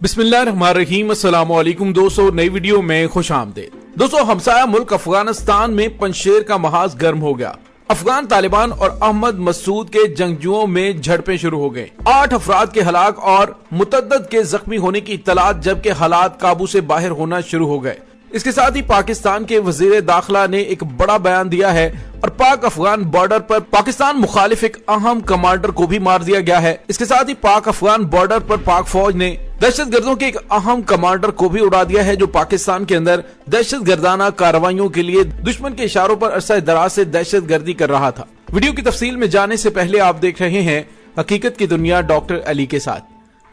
बिस्मिल्लाहिर्रहमानिर्रहीम। अस्सलाम वालेकुम दोस्तों, नई वीडियो में खुश आमदीद। दोस्तों, हमसाया मुल्क अफगानिस्तान में पंजशेर का महाज गर्म हो गया। अफगान तालिबान और अहमद मसूद के जंगजुओं में झड़पें शुरू हो गई। 8 अफराद के हलाक और मुतअद्दिद के जख्मी होने की इत्तलात, जबकि हालात काबू से बाहर होना शुरू हो गए। इसके साथ ही पाकिस्तान के वजीर दाखिला ने एक बड़ा बयान दिया है और पाक अफगान बॉर्डर पर पाकिस्तान मुखालिफ एक अहम कमांडर को भी मार दिया गया है। इसके साथ ही पाक अफगान बॉर्डर पर पाक फौज ने दहशतगर्दों के एक अहम कमांडर को भी उड़ा दिया है, जो पाकिस्तान के अंदर दहशतगर्दाना कार्रवाइयों के लिए दुश्मन के इशारों पर अरसा दराज से दहशतगर्दी कर रहा था। वीडियो की तफसील में जाने से पहले आप देख रहे हैं हकीकत की दुनिया डॉक्टर अली के साथ।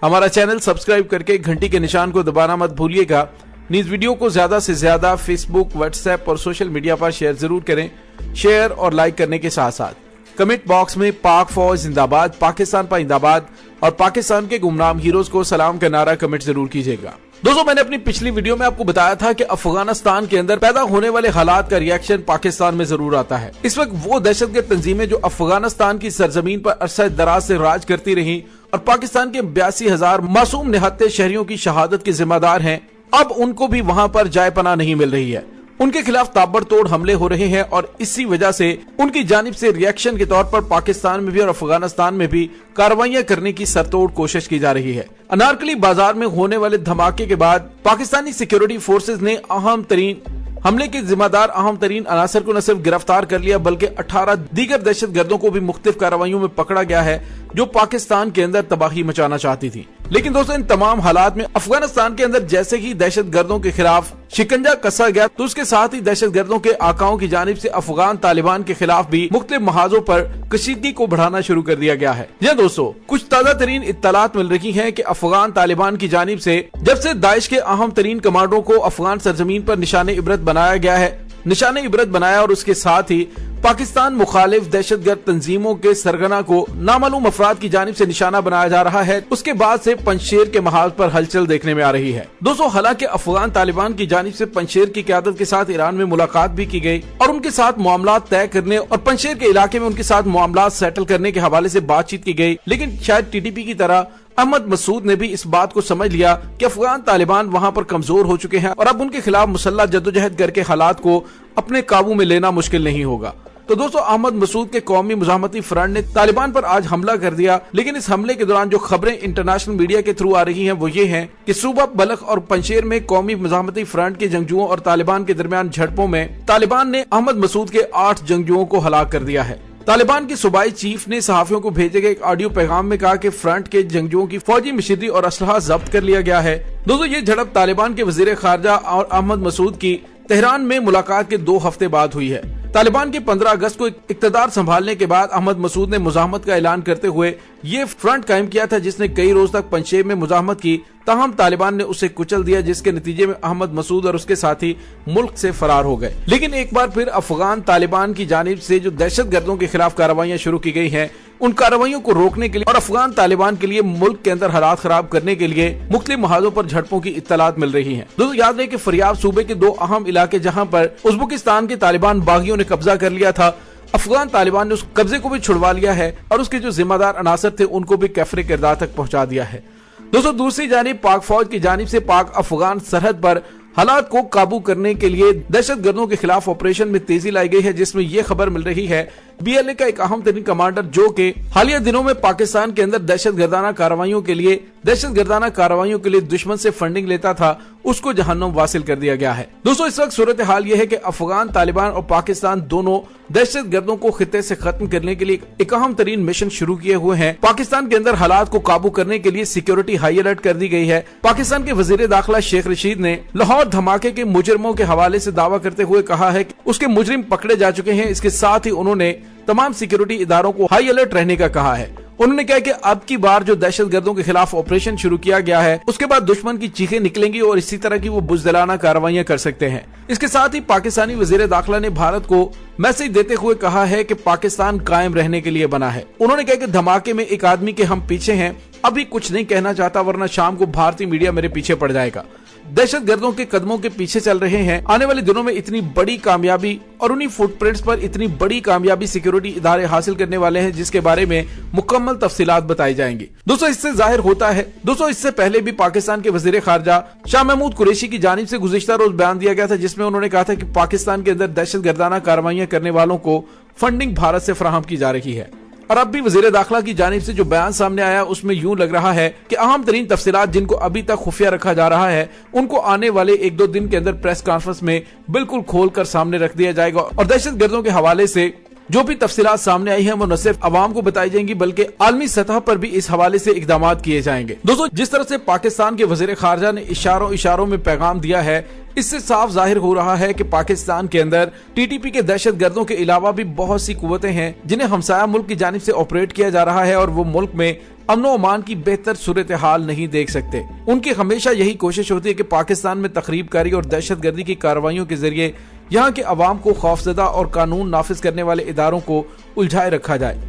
हमारा चैनल सब्सक्राइब करके घंटी के निशान को दबाना मत भूलिएगा। इस वीडियो को ज्यादा से ज्यादा फेसबुक, व्हाट्सएप और सोशल मीडिया पर शेयर जरूर करें। शेयर और लाइक करने के साथ साथ कमेंट बॉक्स में पाक फौज जिंदाबाद, पाकिस्तान पर जिंदाबाद और पाकिस्तान के गुमनाम हीरोज को सलाम का नारा कमेंट जरूर कीजिएगा। दोस्तों, मैंने अपनी पिछली वीडियो में आपको बताया था कि अफगानिस्तान के अंदर पैदा होने वाले हालात का रिएक्शन पाकिस्तान में जरूर आता है। इस वक्त वो दहशतगर्द तंजीमें जो अफगानिस्तान की सरजमीन पर अरसा दराज से राज करती रही और पाकिस्तान के 82,000 मासूम निहत्थे शहरियों की शहादत के जिम्मेदार हैं, अब उनको भी वहां पर जाय पनाह नहीं मिल रही है। उनके खिलाफ ताबड़तोड़ हमले हो रहे हैं और इसी वजह से उनकी जानिब से रिएक्शन के तौर पर पाकिस्तान में भी और अफगानिस्तान में भी कार्रवाइयां करने की सरतोड़ कोशिश की जा रही है। अनारकली बाजार में होने वाले धमाके के बाद पाकिस्तानी सिक्योरिटी फोर्सेज ने अहम तरीन हमले के जिम्मेदार अहम तरीन अनासर को न सिर्फ गिरफ्तार कर लिया, बल्कि 18 दीगर दहशतगर्दों को भी मुख्तलिफ कार्रवाइयों में पकड़ा गया है, जो पाकिस्तान के अंदर तबाही मचाना चाहती थी। लेकिन दोस्तों, इन तमाम हालात में अफगानिस्तान के अंदर जैसे ही दहशतगर्दों के खिलाफ शिकंजा कसा गया, तो उसके साथ ही दहशतगर्दों के आकाओं की जानिब से अफगान तालिबान के खिलाफ भी मुख्तलिफ महाजों पर कशीदगी को बढ़ाना शुरू कर दिया गया है। जी दोस्तों, कुछ ताजा तरीन इत्तलात मिल रही है की अफगान तालिबान की जानिब से जब से दाइश के अहम तरीन कमांडरों को अफगान सरजमीन पर निशाने इबरत बनाया गया है, निशाने इबरत बनाया और उसके साथ ही पाकिस्तान मुखालिफ दहशतगर्द तंजीमों के सरगना को नामालूम अफराद की जानिब से निशाना बनाया जा रहा है, उसके बाद से पंजशेर के महाज पर हलचल देखने में आ रही है। दोस्तों, हालांकि अफगान तालिबान की जानिब से पंजशेर की क़यादत के साथ ईरान में मुलाकात भी की गई और उनके साथ मामला तय करने और पंजशेर के इलाके में उनके साथ मामला सेटल करने के हवाले से बातचीत की गई, लेकिन शायद टीटीपी की तरह अहमद मसूद ने भी इस बात को समझ लिया कि अफगान तालिबान वहां पर कमजोर हो चुके हैं और अब उनके खिलाफ मुसल्लह जद्दोजहद करके हालात को अपने काबू में लेना मुश्किल नहीं होगा। तो दोस्तों, अहमद मसूद के कौमी मुजाहमती फ्रंट ने तालिबान पर आज हमला कर दिया, लेकिन इस हमले के दौरान जो खबरें इंटरनेशनल मीडिया के थ्रू आ रही हैं वो ये हैं कि सूबा बलख और पंजशेर में कौमी मुजाहमती फ्रंट के जंगजुओं और तालिबान के दरमियान झड़पों में तालिबान ने अहमद मसूद के 8 जंगजुओं को हलाक कर दिया है। तालिबान के सूबाई चीफ ने सहाफियों को भेजे गए एक ऑडियो पैगाम में कहा कि फ्रंट के जंगजुओं की फौजी मशीनरी और असलहा जब्त कर लिया गया है। दोस्तों, ये झड़प तालिबान के वजीर खारजा और अहमद मसूद की तेहरान में मुलाकात के 2 हफ्ते बाद हुई है। तालिबान के 15 अगस्त को इक्तदार संभालने के बाद अहमद मसूद ने मुजाहमत का ऐलान करते हुए ये फ्रंट कायम किया था, जिसने कई रोज तक पंजशेर में मुजाहमत की। ताहम तालिबान ने उसे कुचल दिया, जिसके नतीजे में अहमद मसूद और उसके साथी मुल्क से फरार हो गए। लेकिन एक बार फिर अफगान तालिबान की जानिब से जो दहशतगर्दों के खिलाफ कार्रवाइयां शुरू की गई हैं, उन कार्रवाइयों को रोकने के लिए और अफगान तालिबान के लिए मुल्क के अंदर हालात खराब करने के लिए मुख्तलिफ महाजों पर झड़पों की इत्तलात मिल रही हैं। दोस्तों, याद रहे कि फरियाब सूबे के 2 अहम इलाके जहां पर उज़्बेकिस्तान के तालिबान बागियों ने कब्जा कर लिया था, अफगान तालिबान ने उस कब्जे को भी छुड़वा लिया है और उसके जो जिम्मेदार अनासर थे उनको भी कैफरे किरदार तक पहुंचा दिया है। दोस्तों, दूसरी जानिब पाक फौज की जानिब से पाक अफगान सरहद पर हालात को काबू करने के लिए दहशतगर्दों के खिलाफ ऑपरेशन में तेजी लाई गई है, जिसमें यह खबर मिल रही है BLA का एक अहम तरीन कमांडर जो कि हालिया दिनों में पाकिस्तान के अंदर दहशतगर्दाना कार्रवाइयों के लिए दुश्मन से फंडिंग लेता था, उसको जहन्नुम वासिल कर दिया गया है। दोस्तों, इस वक्त सूरत हाल यह है कि अफगान तालिबान और पाकिस्तान दोनों दहशतगर्दों को खित्ते से खत्म करने के लिए एक अहम तरीन मिशन शुरू किए हुए हैं। पाकिस्तान के अंदर हालात को काबू करने के लिए सिक्योरिटी हाई अलर्ट कर दी गई है। पाकिस्तान के वजीर दाखिला शेख रशीद ने लाहौर धमाके के मुजरिमों के हवाले से दावा करते हुए कहा है कि उसके मुजरिम पकड़े जा चुके हैं। इसके साथ ही उन्होंने तमाम सिक्योरिटी इदारों को हाई अलर्ट रहने का कहा है। उन्होंने कहा कि अब की बार जो दहशतगर्दों के खिलाफ ऑपरेशन शुरू किया गया है, उसके बाद दुश्मन की चीखें निकलेंगी और इसी तरह की वो बुज़दिलाना कार्रवाइयां कर सकते हैं। इसके साथ ही पाकिस्तानी वजीर दाखिला ने भारत को मैसेज देते हुए कहा है कि पाकिस्तान कायम रहने के लिए बना है। उन्होंने कहा कि धमाके में एक आदमी के हम पीछे हैं, अभी कुछ नहीं कहना चाहता वरना शाम को भारतीय मीडिया मेरे पीछे पड़ जाएगा। दहशतगर्दों के कदमों के पीछे चल रहे हैं। आने वाले दिनों में इतनी बड़ी कामयाबी और उन्हीं फुटप्रिंट्स पर इतनी बड़ी कामयाबी सिक्योरिटी इदारे हासिल करने वाले हैं, जिसके बारे में मुकम्मल तफसीलात बताई जाएंगी। दोस्तों, इससे जाहिर होता है, इससे पहले भी पाकिस्तान के वजीर खारजा शाह महमूद कुरैशी की जानिब से गुज़िश्ता रोज बयान दिया गया था, जिसमें उन्होंने कहा था कि पाकिस्तान के अंदर दहशतगर्दाना कार्रवाइयां करने वालों को फंडिंग भारत से फराहम की जा रही है। और अब भी वजीर दाखिला की जानिब से जो बयान सामने आया, उसमें यूं लग रहा है कि अहम तरीन तफसीलात जिनको अभी तक खुफिया रखा जा रहा है, उनको आने वाले 1-2 दिन के अंदर प्रेस कॉन्फ्रेंस में बिल्कुल खोलकर सामने रख दिया जाएगा। और दहशतगर्दों के हवाले से जो भी तफसीलात सामने आई हैं, वो न सिर्फ अवाम को बताई जाएंगी, बल्कि आलमी सतह पर भी इस हवाले से इकदाम किए जाएंगे। दोस्तों, जिस तरह से पाकिस्तान के वजीर खारजा ने इशारों में पैगाम दिया है, इससे साफ जाहिर हो रहा है कि पाकिस्तान के अंदर टीटीपी के दहशतगर्दों के अलावा भी बहुत सी कुव्वतें हैं जिन्हें हमसाया मुल्क की जानिब से ऑपरेट किया जा रहा है, और वो मुल्क में अमन व अमान की बेहतर सूरत हाल नहीं देख सकते। उनकी हमेशा यही कोशिश होती है कि पाकिस्तान में तखरीबकारी और दहशतगर्दी की कार्रवाइयों के जरिए यहाँ के अवाम को खौफजदा और कानून नाफिज करने वाले इदारों को उलझाए रखा जाए,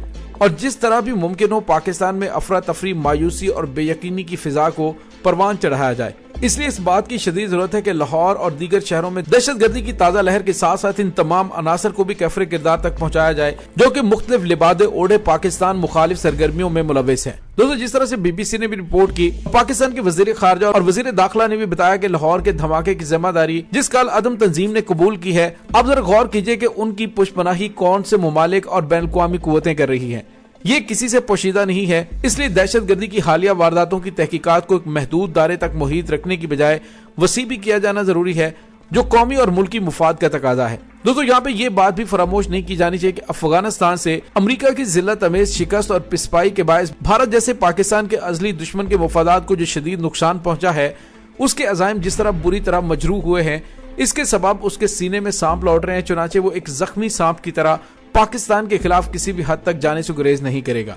और जिस तरह भी मुमकिन हो पाकिस्तान में अफरा तफरी, मायूसी और बेयकीनी की फिजा को परवान चढ़ाया जाए। इसलिए इस बात की शदीद जरूरत है कि लाहौर और दीगर शहरों में दहशतगर्दी की ताज़ा लहर के साथ साथ इन तमाम अनासर को भी कैफरे किरदार तक पहुँचाया जाए, जो कि मुख्तलिफ लिबादे ओढ़े पाकिस्तान मुखालिफ सरगर्मियों में मुलविस है। दोस्तों, जिस तरह से BBC ने भी रिपोर्ट की, पाकिस्तान के वजीर खारजा और वजीर दाखिला ने भी बताया कि लाहौर के धमाके की जिम्मेदारी जिस कल अदम तंजीम ने कबूल की है, अब जरा गौर कीजिए कि उनकी पुष्पनाही कौन से ममालिक और बैन अवी कुव्वतें कर रही है। ये किसी से पोशीदा नहीं है। इसलिए दहशतगर्दी की हालिया वारदातों की तहकीकात को एक महदूद दायरे तक मुहित रखने की बजाय वसी भी किया जाना जरूरी है, जो कौमी और मुल्की मुफाद का तकाजा है। दोस्तों, यहाँ पे ये बात भी फरामोश नहीं की जानी चाहिए कि अफगानिस्तान से अमेरिका की जिल्लत अमेज शिकस्त और पिस्पाई के बायस भारत जैसे पाकिस्तान के अजली दुश्मन के मफादात को जो शदीद नुकसान पहुंचा है, उसके अजायम जिस तरह बुरी तरह मजरूह हुए हैं, इसके सबब उसके सीने में सांप लौट रहे हैं। चुनाचे वो एक जख्मी सांप की तरह पाकिस्तान के खिलाफ किसी भी हद तक जाने से गुरेज नहीं करेगा।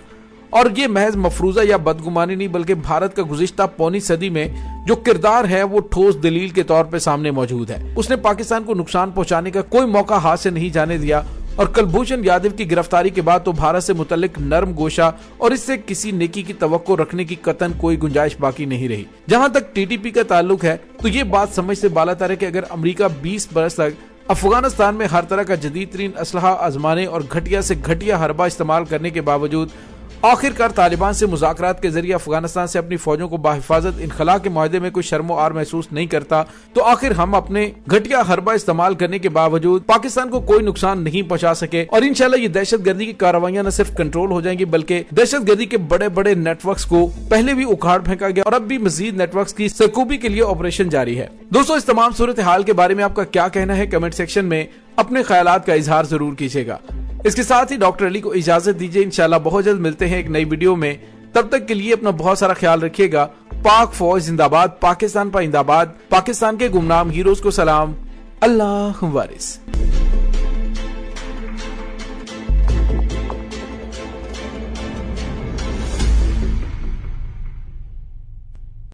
और ये महज मफरूजा या बदगुमानी नहीं, बल्कि भारत का गुज़िश्ता पौनी सदी में जो किरदार है, वो ठोस दलील के तौर पे सामने मौजूद है। उसने पाकिस्तान को नुकसान पहुंचाने का कोई मौका हाथ से नहीं जाने दिया, और कुलभूषण यादव की गिरफ्तारी के बाद तो भारत से मुतल्लिक नर्म गोशा और इससे किसी नेकी की तवक्को रखने की कतन कोई गुंजाइश बाकी नहीं रही। जहां तक टीटीपी का ताल्लुक है, तो ये बात समझ से बालातर है कि अगर अमेरिका 20 बरस तक अफगानिस्तान में हर तरह का जदीद तरीन असलहा आजमाने और घटिया से घटिया हरबा इस्तेमाल करने के बावजूद आखिरकार तालिबान से मुज़ाकरात के जरिए अफगानिस्तान से अपनी फौजों को बाहिफाजत इनखला के माहदे में कोई शर्मो आर महसूस नहीं करता, तो आखिर हम अपने घटिया हरबा इस्तेमाल करने के बावजूद पाकिस्तान को कोई नुकसान नहीं पहुंचा सके। और इंशाल्लाह ये दहशतगर्दी की कार्रवाइयां न सिर्फ कंट्रोल हो जाएंगी, बल्कि दहशतगर्दी के बड़े बड़े नेटवर्क्स को पहले भी उखाड़ फेंका गया और अब भी मजीद नेटवर्क्स की सरकूबी के लिए ऑपरेशन जारी है। दोस्तों, इस तमाम सूरत हाल के बारे में आपका क्या कहना है, कमेंट सेक्शन में अपने ख्यालात का इजहार जरूर कीजिएगा। इसके साथ ही डॉक्टर अली को इजाजत दीजिए। इंशाल्लाह बहुत जल्द मिलते हैं एक नई वीडियो में। तब तक के लिए अपना बहुत सारा ख्याल रखिएगा। पाक फौज जिंदाबाद, पाकिस्तान पाइंदाबाद, पाकिस्तान के गुमनाम हीरोज को सलाम, अल्लाह वारिस।